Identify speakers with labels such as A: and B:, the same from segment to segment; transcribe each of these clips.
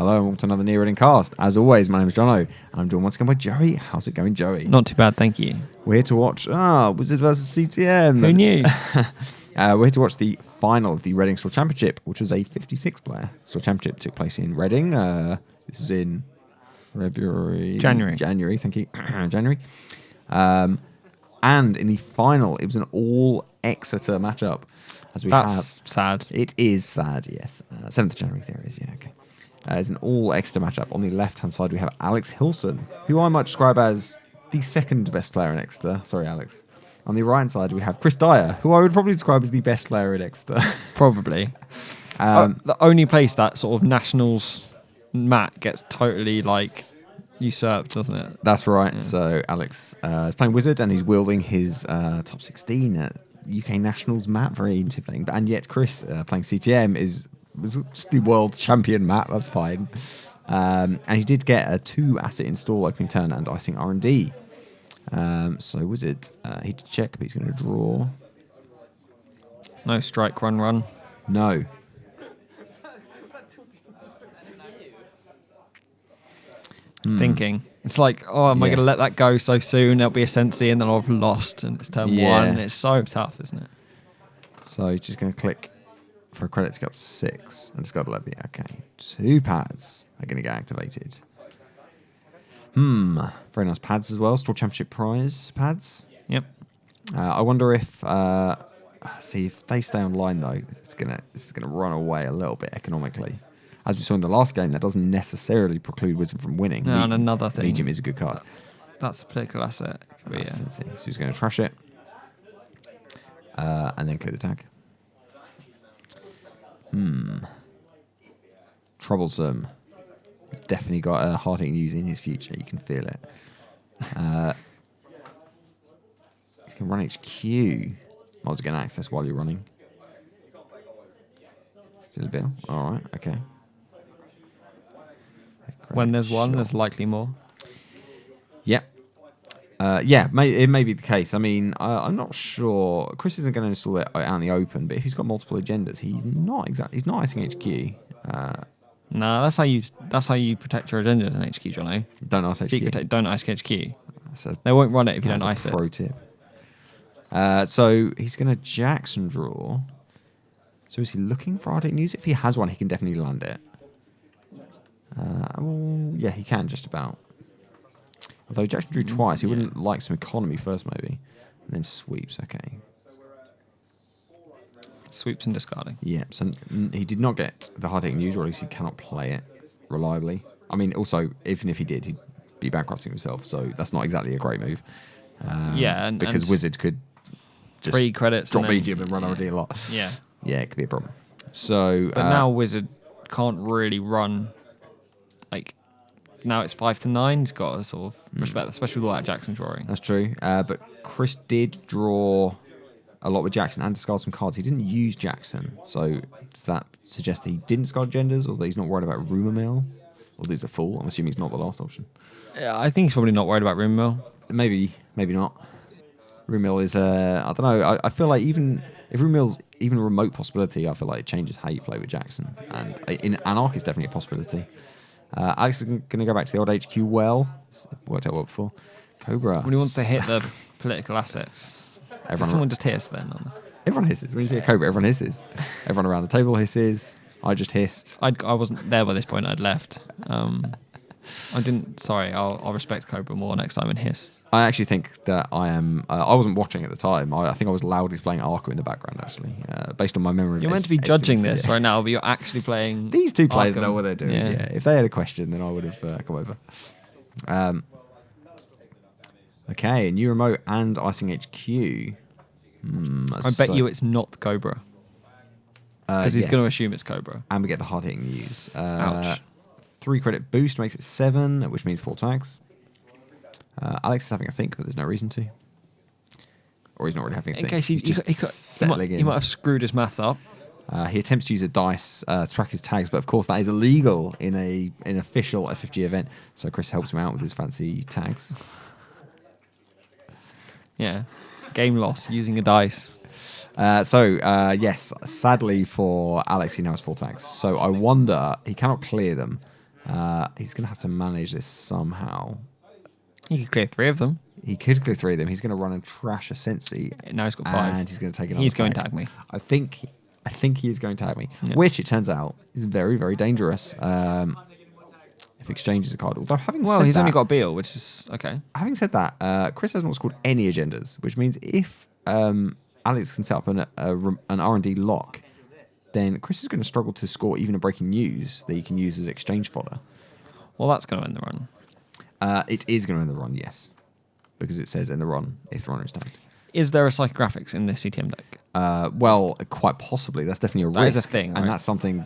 A: Hello and welcome to another Near Reading cast. As always, my name is Johno. I'm joined once again by Joey. How's it going, Joey?
B: Not too bad, thank you.
A: We're here to watch Whizzard versus CTM.
B: Who knew?
A: We're here to watch the final of the Reading Store Championship, which was a 56-player Store Championship. Took place in Reading. This was in January, thank you. January. And in the final, it was an all-Exeter matchup.
B: That's sad.
A: It is sad, yes. 7th of January, there is, yeah, okay. It's an all-Exeter matchup. On the left-hand side, we have Alex Hilson, who I might describe as the second best player in Exeter. Sorry, Alex. On the right-hand side, we have Chris Dyer, who I would probably describe as the best player in Exeter.
B: Probably. The only place that sort of Nationals mat gets totally, usurped, doesn't it?
A: That's right. Yeah. So Alex is playing Whizzard, and he's wielding his top 16 at UK Nationals mat, very intimidating. And yet Chris, playing CTM, is just the world champion mat. That's fine. And he did get a 2-asset install opening turn and icing R&D. So Whizzard, he did check, but he's going to draw.
B: No strike, run.
A: No.
B: Thinking. It's like, am I going to let that go so soon? There'll be a Sensi and then I'll have lost and it's turn 1. And it's so tough, isn't it?
A: So he's just going to click for a credit to go up to 6 and discard a levy. Okay, 2 pads are going to get activated. Very nice pads as well. Store Championship prize pads.
B: Yep.
A: I wonder if if they stay online though, this is gonna run away a little bit economically. As we saw in the last game, that doesn't necessarily preclude Whizzard from winning.
B: No, and another thing.
A: Medium is a good card.
B: That's a political asset.
A: So he's going to trash it. And then clear the tag. Troublesome. He's definitely got a hard-hitting use in his future. You can feel it. He can run HQ. Might as well get access while you're running. Still a bill. All right. Okay.
B: When there's one, there's likely more.
A: Yep. It may be the case. I mean, I'm not sure. Chris isn't going to install it out in the open, but if he's got multiple agendas, he's not icing HQ.
B: No, that's how you protect your agendas in HQ, Johnny.
A: Don't ice HQ.
B: Don't ice HQ. They won't run it if you don't ice it.
A: Pro tip. So he's going to Jackson draw. So is he looking for hard-hitting news? If he has one, he can definitely land it. Yeah, he can just about. Although Jackson drew twice, he wouldn't like some economy first, maybe. And then sweeps, okay.
B: Sweeps and discarding.
A: Yeah, so he did not get the hard-hitting news, or at least he cannot play it reliably. I mean, also, even if he did, he'd be bankrupting himself, so that's not exactly a great move. Because Whizzard could just
B: 3 credits
A: drop medium and run R&D a lot.
B: Yeah.
A: Yeah, it could be a problem. So,
B: but now Whizzard can't really run. Now it's 5 to 9. He's got to sort of respect that, especially with all that Jackson drawing.
A: That's true. But Chris did draw a lot with Jackson and discard some cards. He didn't use Jackson, so does that suggest that he didn't discard genders, or that he's not worried about rumour mill, or that he's a fool? I'm assuming he's not the last option.
B: Yeah, I think he's probably not worried about rumour mill.
A: Maybe not. Rumour mill is I don't know. I feel like even if rumour mill's even a remote possibility, I feel like it changes how you play with Jackson. And in Anarch, it's definitely a possibility. Alex is going to go back to the old HQ well. It's worked out well before. Cobra.
B: When he wants to hit the political assets, someone just hiss then.
A: Everyone hisses. When you see a Cobra, everyone hisses. Everyone around the table hisses. I just hissed.
B: I wasn't there by this point. I'd left. I didn't. Sorry, I'll respect Cobra more next time and hiss.
A: I actually think that I am. I wasn't watching at the time. I think I was loudly playing Arco in the background, actually, based on my memory.
B: You're meant to be judging this right now, but you're actually playing.
A: These two players
B: Arkham.
A: know what they're doing. Yeah. If they had a question, then I would have come over. Okay, new remote and icing HQ.
B: I bet you it's not Cobra. Because he's going to assume it's Cobra.
A: And we get the hard-hitting news.
B: Ouch.
A: 3 credit boost makes it 7, which means 4 tags. Alex is having a think, but there's no reason to. Or he's not really having a think.
B: In case he might have screwed his maths up.
A: He attempts to use a dice to track his tags, but of course that is illegal in an official FFG event. So Chris helps him out with his fancy tags.
B: Yeah. Game loss using a dice.
A: Yes, sadly for Alex, he now has 4 tags. So I wonder, he cannot clear them. He's going to have to manage this somehow.
B: He could clear 3 of them.
A: He could clear 3 of them. He's going to run and trash a Sensi.
B: Now he's got 5.
A: And he's going to take another
B: He's going to
A: tag.
B: tag me.
A: I think he is going to tag me, which it turns out is very, very dangerous. If exchanges a card, although
B: he's only got a Beal, which is okay.
A: Having said that, Chris hasn't what's called any agendas, which means if Alex can set up an R&D lock, then Chris is going to struggle to score even a breaking news that he can use as exchange fodder.
B: Well, that's going to end the run.
A: It is going to end the run, yes, because it says end the run if the runner is tagged.
B: Is there a psychographics in this CTM deck?
A: Well, quite possibly. That's definitely a risk.
B: That is a thing, right?
A: And that's something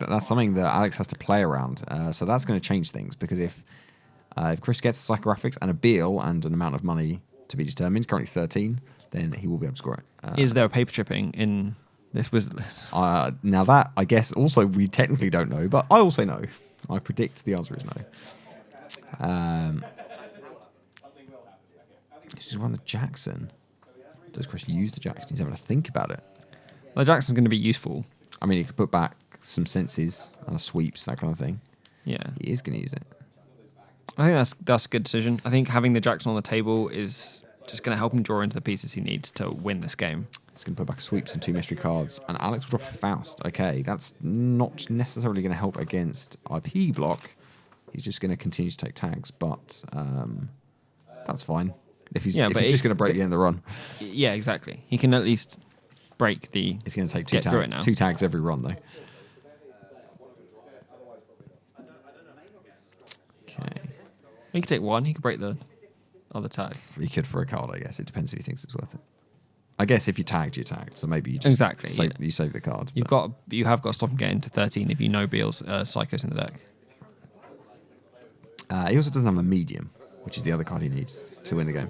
A: that Alex has to play around. So that's going to change things, because if Chris gets psychographics and a Beal and an amount of money to be determined, currently 13, then he will be able to score it.
B: Is there a paper chipping in this Whizzard list?
A: Now that, I guess, also we technically don't know, but I will say no. I predict the answer is no. He's run the Jackson. Does Chris use the Jackson? He's having to think about it.
B: Well, Jackson's going to be useful.
A: I mean, he could put back some senses and sweeps, that kind of thing.
B: Yeah.
A: He is going to use it.
B: I think that's a good decision. I think having the Jackson on the table is just going to help him draw into the pieces he needs to win this game.
A: He's going to put back sweeps and 2 mystery cards. And Alex will drop a Faust. Okay, that's not necessarily going to help against IP block. He's just going to continue to take tags, but that's fine. If he's just going to break the end of the run.
B: Yeah, exactly. He can at least break the...
A: He's going to take 2 tags every run, though. Okay.
B: He could take 1. He could break the other tag.
A: He could for a card, I guess. It depends if he thinks it's worth it. I guess if you're tagged. So maybe you just you save the card.
B: You have got to stop him getting to 13 if you know Beal's Psychos in the deck.
A: He also doesn't have a medium, which is the other card he needs to win the game.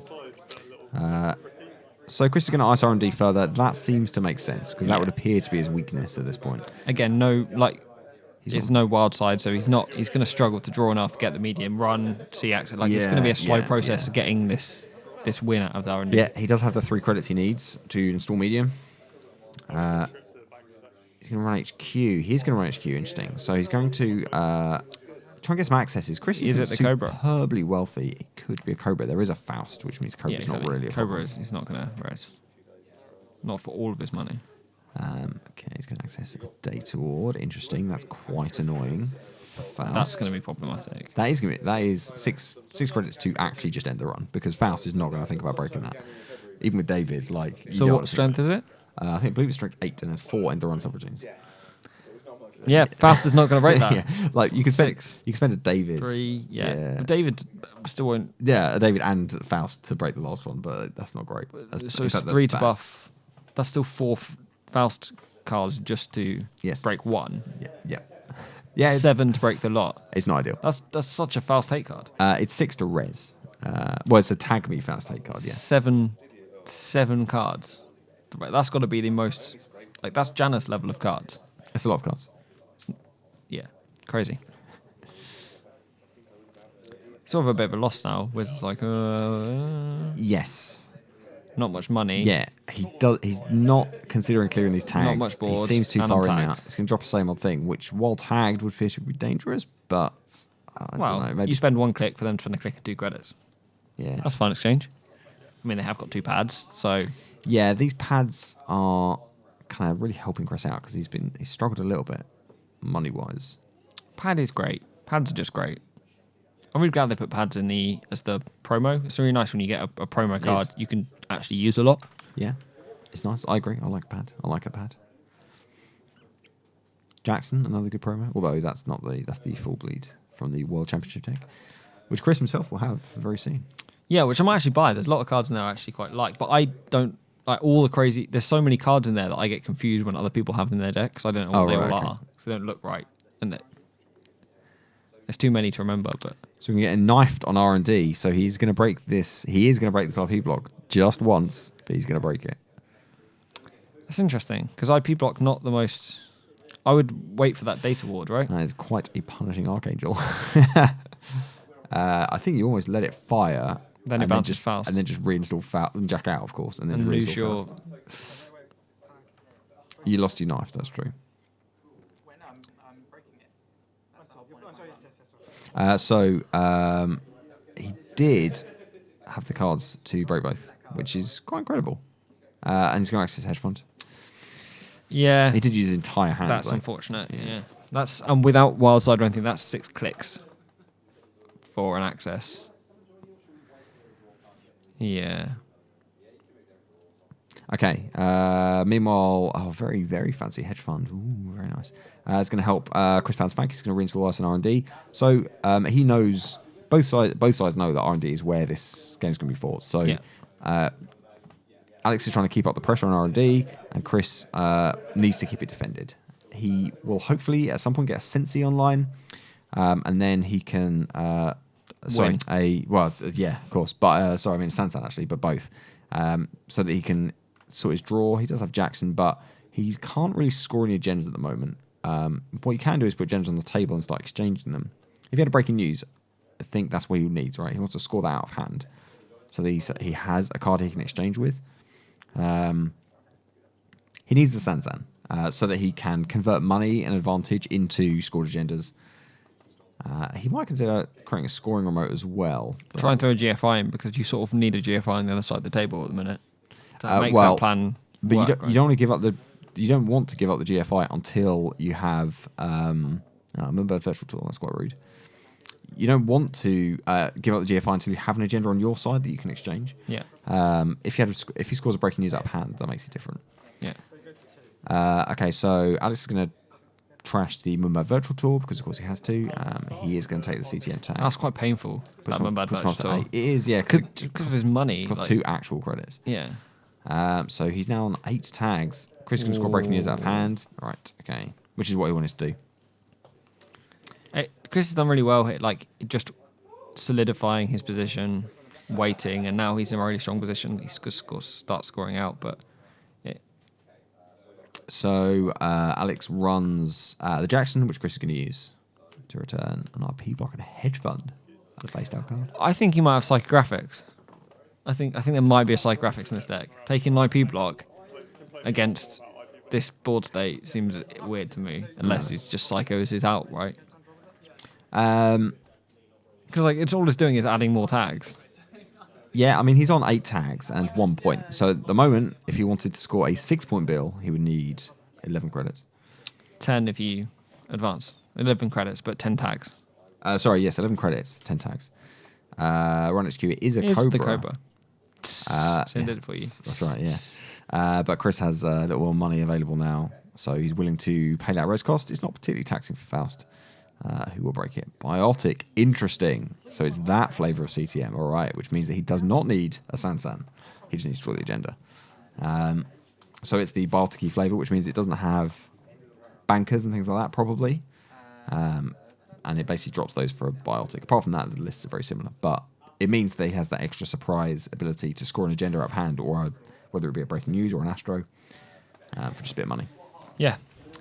A: So Chris is going to ice R&D further. That seems to make sense, because that would appear to be his weakness at this point.
B: Again, there's no wild side, so he's going to struggle to draw enough, get the medium, run, see exit. It's going to be a slow process getting this win out of the R&D.
A: Yeah, he does have the 3 credits he needs to install medium. He's going to run HQ. He's going to run HQ, interesting. So he's going to try and get some accesses. Chris is superbly wealthy. It could be a Cobra. There is a Faust, which means Cobra's not really a
B: Cobra. He's not going to res. Not for all of his money.
A: Okay, he's going to access a Data Ward. Interesting. That's quite annoying.
B: That's going to be problematic.
A: That is 6 credits to actually just end the run, because Faust is not going to think about breaking that. Even with David,
B: So what strength is it?
A: I believe it's strength 8 and has 4 end the run subroutines.
B: Yeah, Faust is not going to break that.
A: Yeah, you can spend a David
B: 3. Yeah. David still won't.
A: Yeah, a David and Faust to break the last one, but that's not great.
B: So it's 3 to buff. That's still 4 Faust cards just to break 1.
A: Yeah.
B: 7 to break the lot.
A: It's not ideal.
B: That's such a Faust hate card.
A: It's 6 to res. It's a tag me Faust hate card. Yeah.
B: 7 cards. That's got to be the most. That's Janus level of cards.
A: It's a lot of cards.
B: Yeah, crazy. Sort of a bit of a loss now. Wizard's
A: yes.
B: Not much money.
A: Yeah, he does. He's not considering clearing these tags.
B: Not much board.
A: He seems too far in now.
B: Tagged.
A: It's going to drop the same old thing, which, while tagged, would appear to be dangerous. But I don't know. Maybe
B: you spend 1 click for them to spend a click and 2 credits.
A: Yeah,
B: that's a fine exchange. I mean, they have got 2 pads, so
A: yeah, these pads are kind of really helping Chris out, because he's struggled a little bit money wise.
B: Pad is great. Pads are just great. I'm really glad they put pads in as the promo. It's really nice when you get a promo card you can actually use a lot.
A: Yeah, it's nice. I agree. I like a pad. Jackson, another good promo. Although that's the full bleed from the World Championship deck, which Chris himself will have very soon.
B: Yeah, which I might actually buy. There's a lot of cards in there I actually quite like, but I don't like all the crazy. There's so many cards in there that I get confused when other people have them in their deck, because I don't know what they all are, because they don't look right, and there's too many to remember. But
A: so we can get knifed on R&D. So he's going to break this. He is going to break this RP block just once, but he's going to break it.
B: That's interesting, because IP block not the most. I would wait for that Data Ward, right?
A: That is quite a punishing Archangel. I think you almost let it fire.
B: Then it bounces Faust.
A: And then just reinstall Faust and jack out, of course. And then
B: lose your...
A: You lost your knife, that's true. He did have the cards to break both, which is quite incredible. And he's going to access hedge fund.
B: Yeah.
A: He did use his entire hand.
B: That's unfortunate, yeah. That's without wildside or anything, that's 6 clicks for an access. Yeah.
A: Okay. Meanwhile, very, very fancy hedge fund. Ooh, very nice. It's going to help Chris bounce back. He's going to reinstall us in R&D. So he knows both sides know that R&D is where this game's going to be fought. So Alex is trying to keep up the pressure on R&D, and Chris needs to keep it defended. He will hopefully at some point get a Sensi online, and then he can.
B: Win.
A: Of course. But Sansan actually, but both. So that he can sort his draw. He does have Jackson, but he can't really score any agendas at the moment. What you can do is put gems on the table and start exchanging them. If you had a breaking news, I think that's what he needs, right? He wants to score that out of hand. So that he has a card he can exchange with. He needs the Sansan so that he can convert money and advantage into scored agendas. He might consider creating a scoring remote as well.
B: Try and throw a GFI in because you sort of need a GFI on the other side of the table at the minute to make that plan.
A: But
B: work,
A: you don't want to give up the. You don't want to give up the GFI until you have. Remember virtual tool. That's quite rude. You don't want to give up the GFI until you have an agenda on your side that you can exchange.
B: Yeah.
A: If he scores a breaking news out of hand, that makes it different.
B: Yeah.
A: Okay, so Alex is going to trash the Mumbad virtual tool because, of course, he has to. He is going to take the CTM tag.
B: That's quite painful. That Mumbad virtual tool.
A: It is, yeah,
B: because of his money.
A: It costs 2 actual credits.
B: Yeah.
A: So he's now on 8 tags. Chris can score breaking news out of hand. Right, okay. Which is what he wanted to do.
B: Chris has done really well here, like just solidifying his position, waiting, and now he's in a really strong position. He's going to start scoring out, but...
A: So Alex runs the Jackson, which Chris is going to use to return an RP block and a hedge fund. The face down card.
B: I think he might have psychographics. I think there might be a psychographics in this deck. Taking an IP block against this board state seems weird to me, unless he's just psychos is out, right? Because it's all it's doing is adding more tags.
A: Yeah, I mean, he's on 8 tags and 1 point. So at the moment, if he wanted to score a 6-point bill, he would need 11 credits.
B: 10 if you advance. 11 credits, but 10 tags.
A: 11 credits, 10 tags. Run HQ, it is a
B: Here's
A: Cobra.
B: the Cobra. So I did it for you.
A: That's right, yeah. But Chris has a little more money available now, so he's willing to pay that res cost. It's not particularly taxing for Faust. Who will break it? Biotic. Interesting. So it's that flavor of CTM, all right, which means that he does not need a Sansan. He just needs to draw the agenda. So it's the Biotic flavor, which means it doesn't have bankers and things like that, probably. And it basically drops those for a Biotic. Apart from that, the lists are very similar. But it means that he has that extra surprise ability to score an agenda out of hand, or whether it be a breaking news or an Astro, for just a bit of money.
B: Yeah.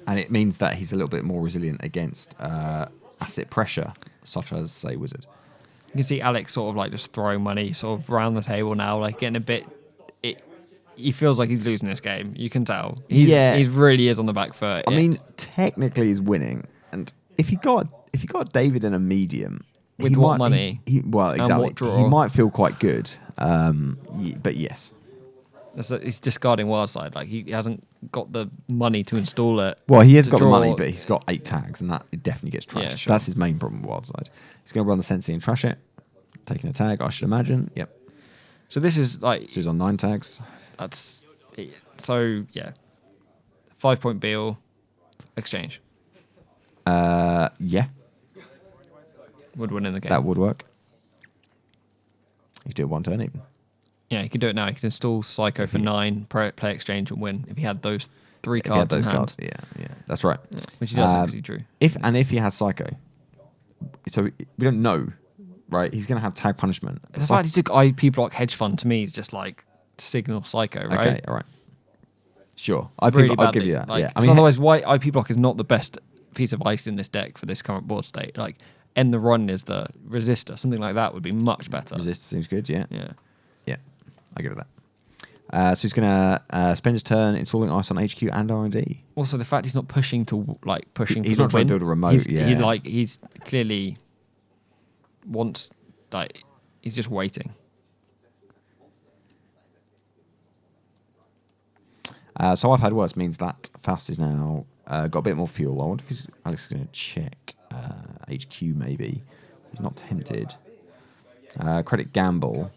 A: And it means that he's a little bit more resilient against asset pressure, such as, say, Whizzard.
B: You can see Alex sort of like just throwing money sort of around the table now, like getting a bit... He feels like he's losing this game. You can tell. He really is on the back foot.
A: I mean, technically he's winning. And if he got David in a medium...
B: With what money?
A: Exactly.
B: And what draw?
A: He might feel quite good. But yes.
B: He's discarding Wildside. Like, he hasn't got the money to install it.
A: Well, he has got the money, but he's got 8 tags, and that it definitely gets trashed.
B: Yeah, sure.
A: That's his main problem with Wildside. He's going to run the Sensi and trash it. Taking a tag, I should imagine. Yep.
B: So this is like...
A: So he's on 9 tags.
B: That's... So, yeah. 5-point Beal. Exchange.
A: Yeah.
B: Would win in the game.
A: That would work. You could do it 1 turn even.
B: Yeah, he could do it now. He could install Psycho for 9, play exchange and win if he had those 3 cards in hand.
A: Yeah, that's right.
B: Yeah, which he does because he drew.
A: If he has Psycho, so we don't know, right? He's going to have tag punishment.
B: The fact he took IP block hedge fund to me is just like signal Psycho, right?
A: Okay, all right. Sure, I'll give you that.
B: Like,
A: yeah, I mean,
B: otherwise, why IP block is not the best piece of ice in this deck for this current board state? Like, end the run is the resistor. Something like that would be much better.
A: Resistor seems good. Yeah.
B: Yeah.
A: I give it that. So he's going to spend his turn installing ice on HQ and R&D.
B: Also, the fact he's not pushing to
A: He's not trying to build a remote.
B: He's clearly wants, like, he's just waiting.
A: So I've had worse means that Faust is now got a bit more fuel. I wonder if Alex is going to check HQ maybe. He's not tempted. Credit gamble.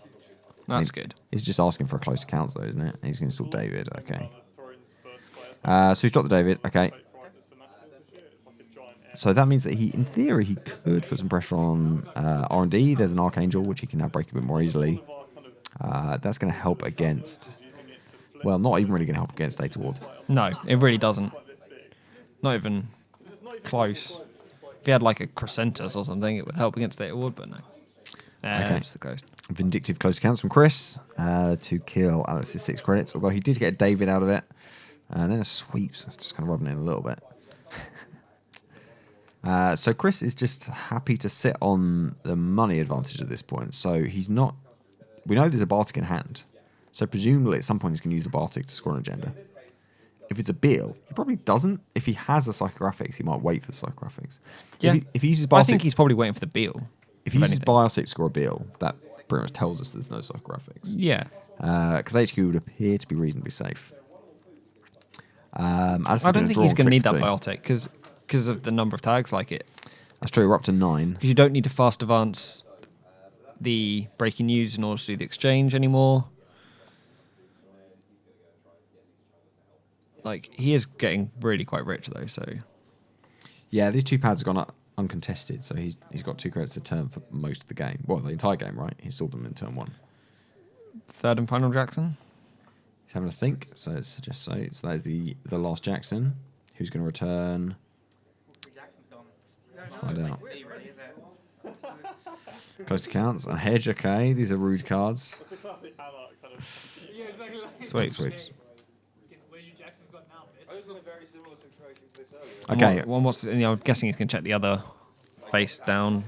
B: That's good.
A: He's just asking for a close account though, isn't it? He's going to install David. Okay. So he's dropped the David. Okay. So that means that in theory, he could put some pressure on R&D. There's an Archangel, which he can now break a bit more easily. That's going to help against... Well, not even really going to help against Data Ward.
B: No, it really doesn't. Not even close. If he had like a Crescentus or something, it would help against Data Ward, but no.
A: Okay.
B: It's the ghost.
A: Vindictive close accounts from Chris to kill Alex's 6 credits. Although he did get a David out of it. And then a sweeps. That's just kind of rubbing in a little bit. So Chris is just happy to sit on the money advantage at this point. So he's not... We know there's a Bartic in hand. So presumably at some point he's going to use the Bartic to score an agenda. If it's a Beal, he probably doesn't. If he has a Psychographics, he might wait for the Psychographics.
B: Yeah.
A: If he uses Bartic...
B: I think he's probably waiting for the Beal.
A: If he uses Biotic to score a Beal, that pretty much tells us there's no Psychographics.
B: Yeah.
A: Because HQ would appear to be reasonably safe.
B: I don't think he's going to need that Biotic because of the number of tags like it.
A: That's true, we're up to 9.
B: Because you don't need to fast advance the breaking news in order to do the exchange anymore. Like, he is getting really quite rich, though, so...
A: Yeah, these 2 pads have gone up uncontested, so he's got 2 credits a turn for most of the game. Well, the entire game, right? He installed them in turn 1.
B: Third and final Jackson?
A: He's having a think, so it suggests so. So that is the last Jackson. Who's going to return? Let's find out. Close to counts. A hedge, okay. These are rude cards.
B: Sweeps.
A: Okay.
B: I'm guessing he's going to check the other face down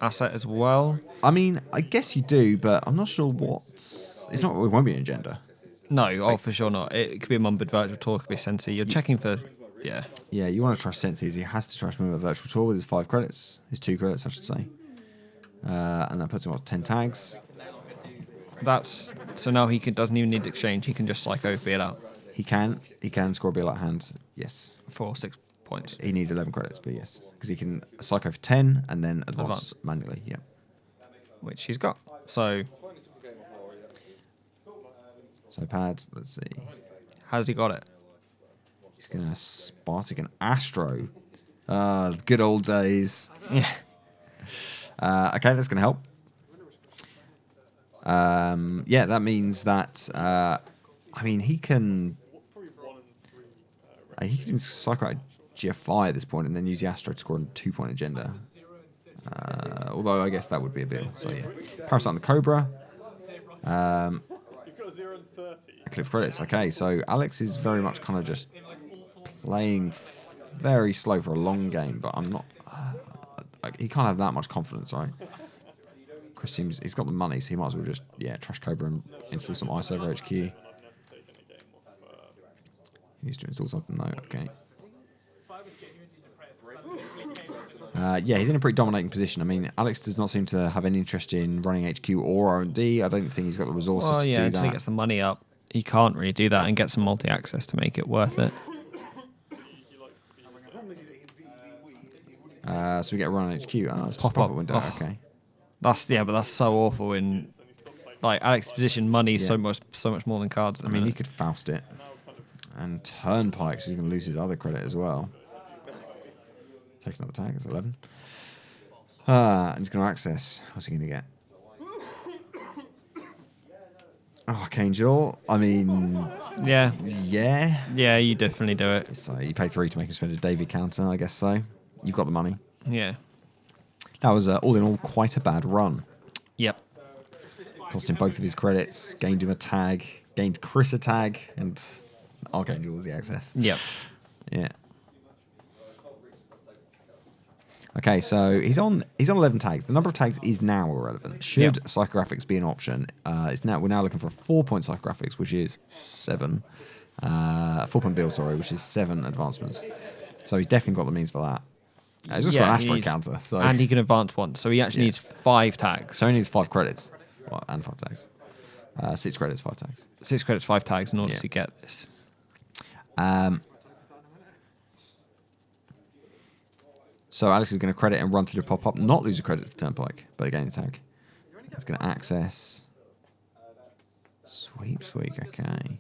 B: asset as well.
A: I mean, I guess you do, but I'm not sure what... It won't be an agenda.
B: No, for sure not. It could be a Mumbered Virtual Tour, it could be a Sensi. You're checking for... Yeah.
A: Yeah, you want to trust Sensi. He has to trust Mumbered Virtual Tour with his 5 credits. His 2 credits, I should say. And that puts him on 10 tags.
B: So now he doesn't even need to exchange. He can just Psycho Beal out.
A: He can score a Beal out hand, yes.
B: For 6 points.
A: He needs 11 credits, but yes. Because he can Psycho for 10 and then advance manually, yeah.
B: Which he's got. So
A: pads, let's see.
B: Has he got it?
A: He's going to Spartic and Astro. Good old days.
B: Yeah.
A: Okay, that's going to help. Yeah, that means that... he can Psycho out GFI at this point and then use the Astro to score a 2-point agenda. Although I guess that would be a Beal. So yeah. Parasite on the Cobra. Eclectic credits. Okay, so Alex is very much kind of just playing very slow for a long game, but I'm not... he can't have that much confidence, right? Chris seems... He's got the money, so he might as well just, trash Cobra and install some ice over HQ. He needs to install something, though. Okay. He's in a pretty dominating position. I mean, Alex does not seem to have any interest in running HQ or R&D. I don't think he's got the resources to do that.
B: Until he gets the money up, he can't really do that and get some multi-access to make it worth it.
A: So we get a run on HQ. Oh, it's
B: Pop
A: pop-up
B: up
A: window.
B: Oh.
A: Okay.
B: But that's so awful in like Alex's position. Money is so much more than cards.
A: I mean, he could Faust it and Turnpike, so he's going to lose his other credit as well. Take another tag. It's 11. And he's going to access. What's he going to get? Archangel. I mean...
B: Yeah.
A: Yeah?
B: Yeah, you definitely do it.
A: So you pay 3 to make him spend a David counter, I guess so. You've got the money.
B: Yeah.
A: That was, all in all, quite a bad run.
B: Yep.
A: Cost him both of his credits, gained him a tag, gained Chris a tag, and Archangel was the access.
B: Yep.
A: Yeah. Okay, so he's on 11 tags. The number of tags is now irrelevant. Should psychographics be an option? We're now looking for a 4-point psychographics, which is 7. 4-point build, which is 7 advancements. So he's definitely got the means for that. He's just got an asteroid counter. So.
B: And he can advance once, so he actually needs 5 tags.
A: So he needs 5 credits. Well, and 5 tags. 6 credits, 5 tags.
B: 6 credits, 5 tags in order to get this.
A: So Alex is going to credit and run through the pop-up, not lose a credit to the turnpike, but gain a tag. He's going to access. Sweep, okay.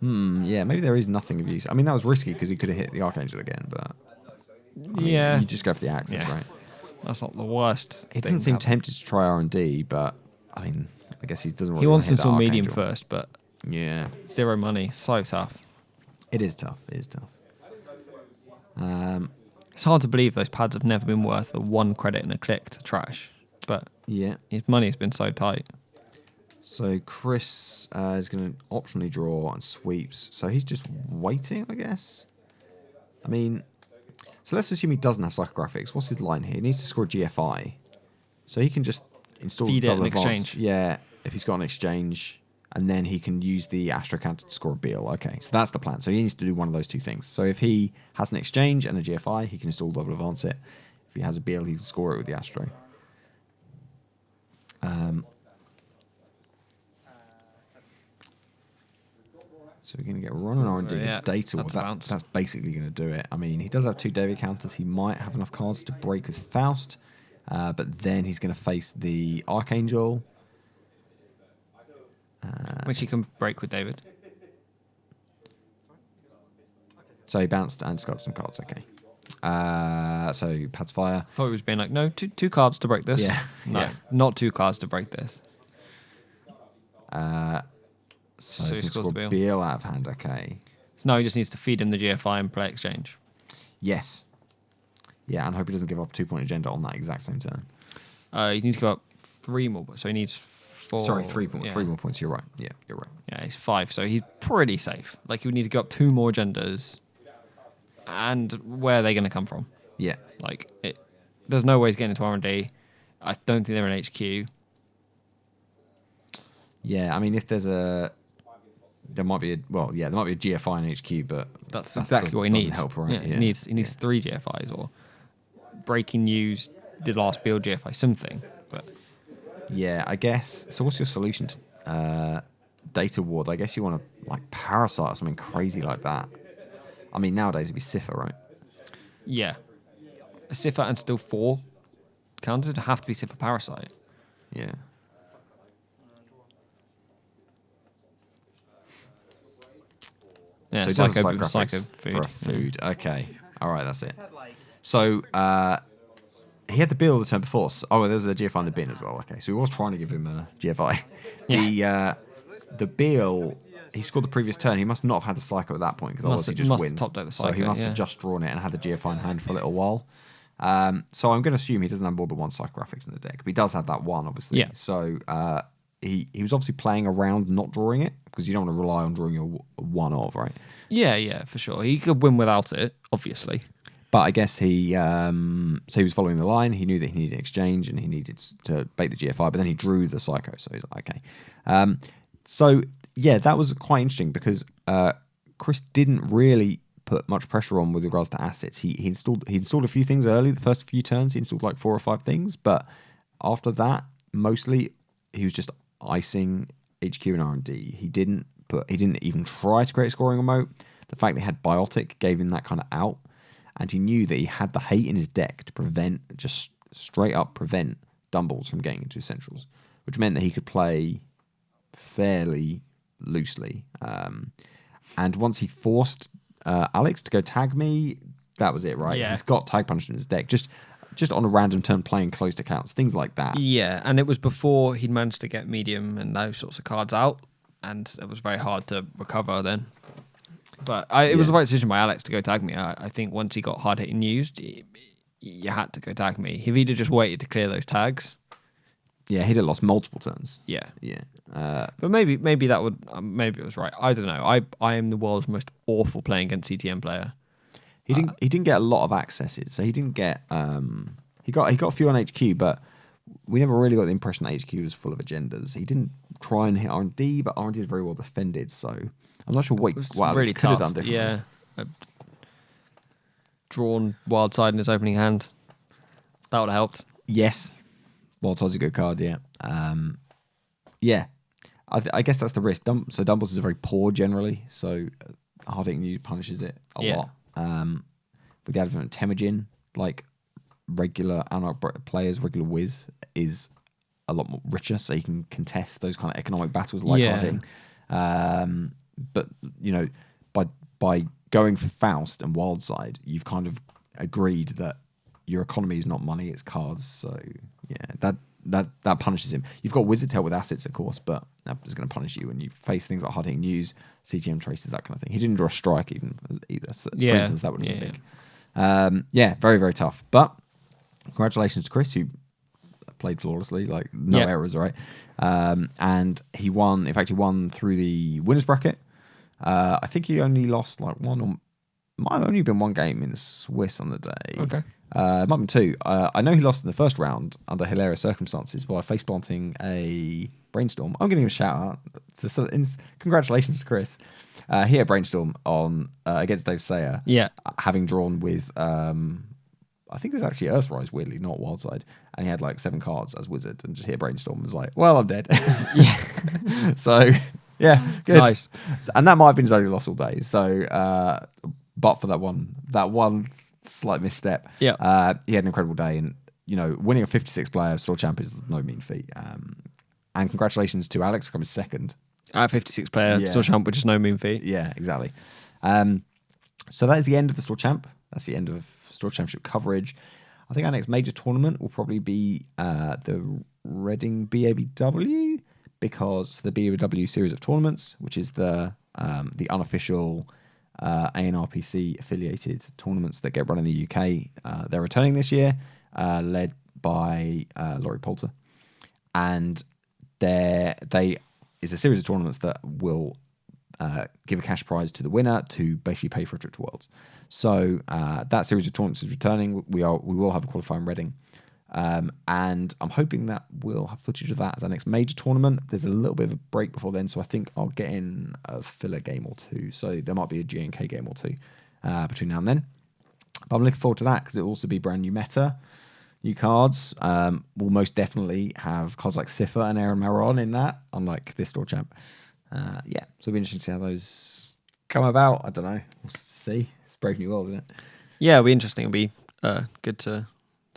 A: Yeah, maybe there is nothing of use. I mean, that was risky because he could have hit the Archangel again, but... I mean, you just go for the access, right?
B: That's not the worst.
A: He doesn't seem tempted to try R&D, but, I mean, I guess he doesn't want to
B: He wants
A: hit
B: some sort of
A: Archangel.
B: medium first, but...
A: Yeah.
B: 0 money. So tough.
A: It is tough.
B: It's hard to believe those pads have never been worth a 1 credit and a click to trash, but his money's been so tight.
A: So Chris is going to optionally draw and sweeps. So he's just waiting, I guess. I mean, so let's assume he doesn't have psychographics. What's his line here? He needs to score a GFI. So he can just install
B: Feed it
A: double
B: in
A: advance.
B: exchange.
A: Yeah, if he's got an exchange. And then he can use the Astro counter to score a Beal. Okay, so that's the plan. So he needs to do one of those 2 things. So if he has an exchange and a GFI, he can install double advance it. If he has a Beal, he can score it with the Astro. So we're going to get Ron and R&D Data. That's basically going to do it. I mean, he does have 2 David counters. He might have enough cards to break with Faust. But then he's going to face the Archangel.
B: Which he can break with David.
A: So he bounced and discarded some cards. Okay. So pads fire.
B: I thought he was being like, no, two cards to break this.
A: Yeah.
B: No, not 2 cards to break this.
A: So he
B: scores the
A: Beal out of hand. Okay.
B: So now he just needs to feed in the GFI and play exchange.
A: Yes. Yeah, and hope he doesn't give up 2-point agenda on that exact same turn.
B: He needs to give up 3 more, so he needs 4.
A: Sorry, 3 more points. You're right. Yeah, you're right.
B: Yeah, he's 5, so he's pretty safe. Like, he would need to give up 2 more agendas. And where are they going to come from?
A: Yeah.
B: Like, there's no way he's getting into R&D. I don't think they're in HQ.
A: Yeah, I mean, if there's a... There might be a GFI in HQ, but...
B: That's exactly what he needs.
A: Help, right?
B: Yeah, he needs 3 GFIs or breaking news, the last build GFI, something. But
A: yeah, I guess. So what's your solution to Data Ward? I guess you want to like Parasite or something crazy like that. I mean, nowadays it'd be Cipher, right?
B: Yeah. A Cipher and still 4 counters. It'd have to be Cipher Parasite.
A: Yeah.
B: Yeah,
A: so
B: psycho food.
A: For food. Yeah. Okay. All right, that's it. So he had the Beal the turn before. So, there's a GFI in the bin as well. Okay, so he was trying to give him a GFI.
B: Yeah.
A: The Beal, he scored the previous turn. He must not have had the Psycho at that point because otherwise he just wins.
B: Top deck the Psycho,
A: so he must have just drawn it and had the GFI in hand for a little while. So I'm going to assume he doesn't have more than 1 psychographics in the deck. But he does have that 1, obviously.
B: Yeah.
A: So he was obviously playing around not drawing it because you don't want to rely on drawing a 1 of, right?
B: Yeah, for sure. He could win without it, obviously.
A: But I guess he was following the line. He knew that he needed an exchange and he needed to bait the GFI, but then he drew the Psycho. So he's like, okay. So yeah, that was quite interesting because Chris didn't really put much pressure on with regards to assets. He installed a few things early. The first few turns, he installed like 4 or 5 things, but after that, mostly he was just icing HQ and R&D. He didn't even try to create a scoring remote. The fact that he had Biotic gave him that kind of out. And he knew that he had the hate in his deck to just straight up prevent Dumbles from getting into essentials, which meant that he could play fairly loosely. And once he forced Alex to go tag me, that was it, right?
B: Yeah.
A: He's got tag punishment in his deck. Just on a random turn playing closed accounts, things like that.
B: Yeah, and it was before he'd managed to get medium and those sorts of cards out, and it was very hard to recover then. But it was the right decision by Alex to go tag me. I think once he got hard hitting used, you had to go tag me. If he'd have just waited to clear those tags,
A: yeah, he'd have lost multiple turns.
B: Yeah.
A: But
B: maybe that would maybe it was right. I don't know. I am the world's most awful playing against CTM player.
A: He didn't get a lot of accesses, so he didn't get he got a few on HQ, but we never really got the impression that HQ was full of agendas. He didn't try and hit R&D, but R&D is very well defended, so I'm not sure what
B: really
A: Alex could have done differently.
B: Yeah. drawn wild side in his opening hand. That would have helped.
A: Yes. Wild side's a good card, yeah. Yeah. I guess that's the risk. So Dumbles is very poor generally, so hard hitting news punishes it a lot. With the advent of Temujin, like regular analog players, regular Whiz is a lot more richer, so you can contest those kind of economic battles like hard hitting. But you know, by going for Faust and Wildside, you've kind of agreed that your economy is not money, it's cards. So yeah, that punishes him. You've got Wizard Tail with assets, of course, but that is going to punish you when you face things like hard hitting news, CTM traces, that kind of thing. He didn't draw a strike either. So for instance, that would have been big. Very, very tough. But congratulations to Chris, who played flawlessly, like no errors, right? And he won. In fact, he won through the winners bracket. I think he only lost like one, or might have only been one game in the Swiss on the day.
B: Okay.
A: Might have been two. I know he lost in the first round under hilarious circumstances by face planting a brainstorm. I'm giving him a shout out. So congratulations to Chris. He had brainstorm on against Dave Sayer.
B: Yeah.
A: Having drawn with I think it was actually Earthrise, weirdly, not Wildside. And he had like 7 cards as Wizard and just hit a brainstorm and was like, well, I'm dead.
B: Yeah.
A: So, yeah, good.
B: Nice.
A: And that might have been his only loss all day. So, but for that one slight misstep, he had an incredible day. And, you know, winning a 56 player store champ is no mean feat. And congratulations to Alex for coming second.
B: At 56 player store champ, which is no mean feat.
A: Yeah, exactly. So that is the end of the store champ. That's the end of Store Championship coverage. I think our next major tournament will probably be the Reading BABW, because the BABW series of tournaments, which is the unofficial ANRPC affiliated tournaments that get run in the UK, they're returning this year, led by Laurie Poulter, and they is a series of tournaments that will give a cash prize to the winner to basically pay for a trip to Worlds. So that series of tournaments is returning. We will have a qualifying Reading, and I'm hoping that we'll have footage of that as our next major tournament. There's a little bit of a break before then, so I think I'll get in a filler game or two. So there might be a G&K game or two between now and then. But I'm looking forward to that because it'll also be brand new meta, new cards. We'll most definitely have cards like Siffa and Aaron Maron in that, unlike this store champ. So it'll be interesting to see how those come about. I don't know. We'll see. It's a brave new world, isn't it?
B: Yeah, it'll be interesting. It'll be good to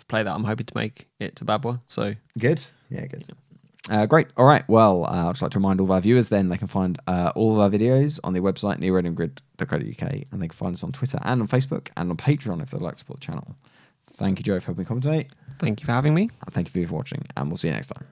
B: play that. I'm hoping to make it to Babwa. So
A: good. Yeah, good. Great. All right. Well, I'd just like to remind all of our viewers then they can find all of our videos on the website neoreadinggrid.co.uk, and they can find us on Twitter and on Facebook and on Patreon if they'd like to support the channel. Thank you, Joe, for helping me commentate.
B: Thank you for having me.
A: And thank you for watching, and we'll see you next time.